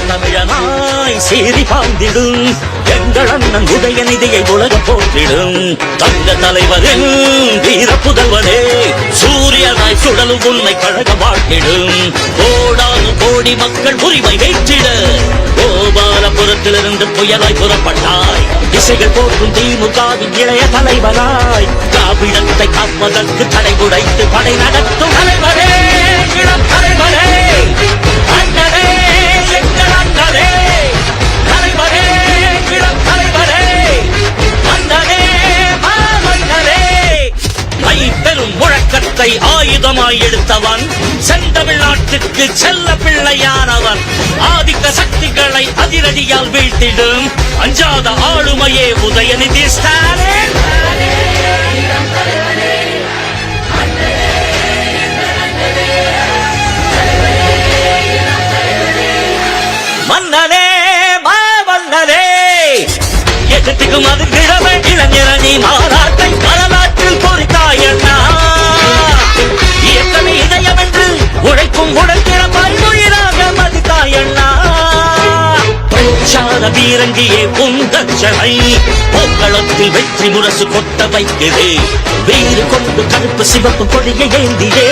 தமிழனாய் சீறி பாய்ந்திடும் எங்கள் அண்ணன் உதயநிதியை உலக போற்றிடும் தங்க தலைவரின் வீர புதல்வனே சூரியனாய் சுடலும் உன்னை கழக வாழ்த்திடும் கோடானு கோடி மக்கள் உரிமை வெற்றிட கோபாலபுரத்திலிருந்து புயலாய் புறப்பட்டாய் திசைகள் போற்றும் திமுகவின் இளைய தலைவராய் திராவிடத்தை காப்பதற்கு தடை உடைத்து படை நடத்தும் தலைவரே இளம் தலைவரே அண்ணனே எங்கள் அண்ணனே தலைவரே இளம் தலைவரே அண்ணனே மாமன்னனே மை பெரும் முழக்கத்தை ஆயுதமாய் எடுத்தவன் செந்தமிழ்நாட்டுக்கு செல்ல பிள்ளையானவன் ஆதிக்க சக்திகளை அதிரடியால் வீழ்த்திடும் அஞ்சாத ஆளுமையே உதயநிதி ஸ்டாலின் மன்னனே மாமன்னனே எதிர்த்துக்கும் அது கிழமை இளைஞரணி மாநாட்டை வரலாற்றில் பொறித்தாயண்ணா இயக்கமே இதயம் என்று உழைக்கும் உழைக்கிற பல்மொழியாக மதித்தாயண்ணா பிரச்சார வீரங்கியே உந்தச்சனை போக்களத்தில் வெற்றி முரசு கொட்ட வைக்கிறே வீறு கொண்டு கருப்பு சிவப்பு கொடியை ஏந்தியே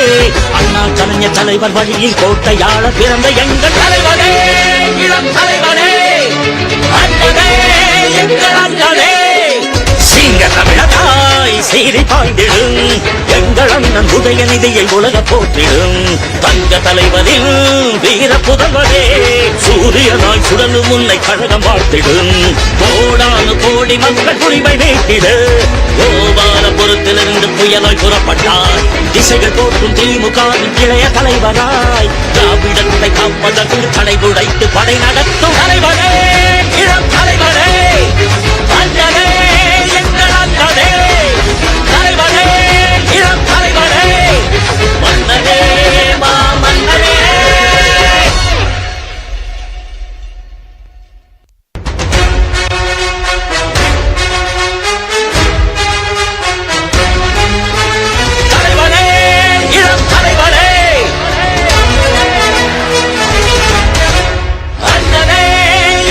அண்ணா கலைஞர் தலைவர் வழியில் கோட்டையாள பிறந்த எங்கள் தலைவரே இளம் தலைவரே அண்ணனே எங்கள் அண்ணனே சிங்க தமிழனாய் சீறி பாய்ந்திடும் எங்கள் அண்ணன் உதயநிதியை உலக போற்றிடும் தங்க தலைவரின் வீர புதல்வரே சூரியனாய் சுடலும் உன்னை கழகம் வாழ்த்திடும் கோடானு கோடி மக்கள் உரிமை நீட்டிட கோபாலபுரத்திலிருந்து புயலாய் புறப்பட்டார் திசைகள் போற்றும் திமுகவின் இளைய தலைவராய் திராவிடத்தை காப்பதற்கு தடை உடைத்து படை நடத்தும் தலைவரே இளம் தலைவரே அண்ணனே எங்கள் அண்ணனே தலைவரே இளம் தலைவரே மன்னனே மாமன்னனே தலைவரே இளம் தலைவரே அண்ணனே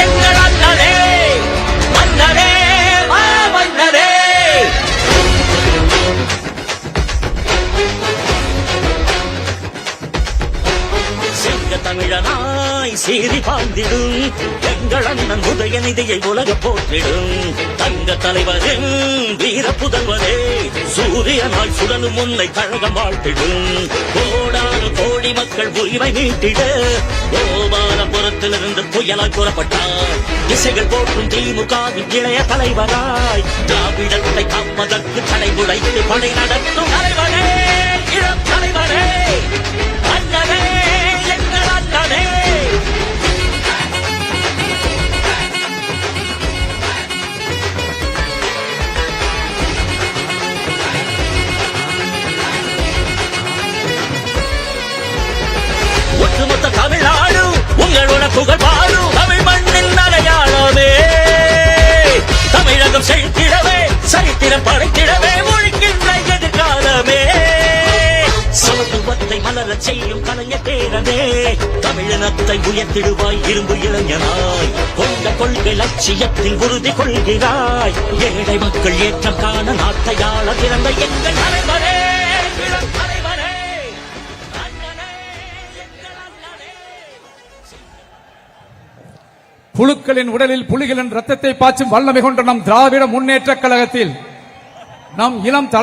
எங்கள் அண்ணனே மன்னனே மாமன்னனே சிங்க தமிழனாய் சீறி பாய்ந்திடும் எங்கள் அண்ணன் உதயநிதியை உலக போற்றிடும் தங்க தலைவரின் வீர புதல்வரே சூரியனாய் சுடலும் உன்னை கழகம் வாழ்த்திடும் கோடானு கோடி மக்கள் உரிமை நீட்டிட கோபாலபுரத்திலிருந்து புயலாய் புறப்பட்டார் திசைகள் போற்றும் திமுகவின் இளைய தலைவராய் திராவிடத்தை காப்பதற்கு தடை உடைத்து படை நடத்தும் தலைவரே இளம் தலைவரே அண்ணனே எங்கள் அண்ணனே ஒட்டுமொத்த தமிழ்நாடு உங்களோட புகழ் பாடும் தமிழ் மண்ணின் அடையாளமே தமிழகம் செழித்திடவே சரித்திரம் படைத்திடவே ஒழிக்கின்ற எதிர்காலமே சமத்துவத்தை மலரச் செய்யும் கலைஞர் பேரனே தமிழினத்தை உயர்த்திடுவாய் இரும்பு இளைஞனாய் கொண்ட கொள்கை லட்சியத்தில் உறுதி கொள்கிறாய் ஏழை மக்கள் ஏற்றம் காண நாட்டையாள பிறந்த எங்கள் தலைவரே இளம் தலைவரே அண்ணனே எங்கள் அண்ணனே புழுக்களின் உடலில் புலிகளின் ரத்தத்தை பாய்ச்சும் வல்லமை கொண்ட நம் திராவிட முன்னேற்ற கழகத்தில் நம் இளம் தலை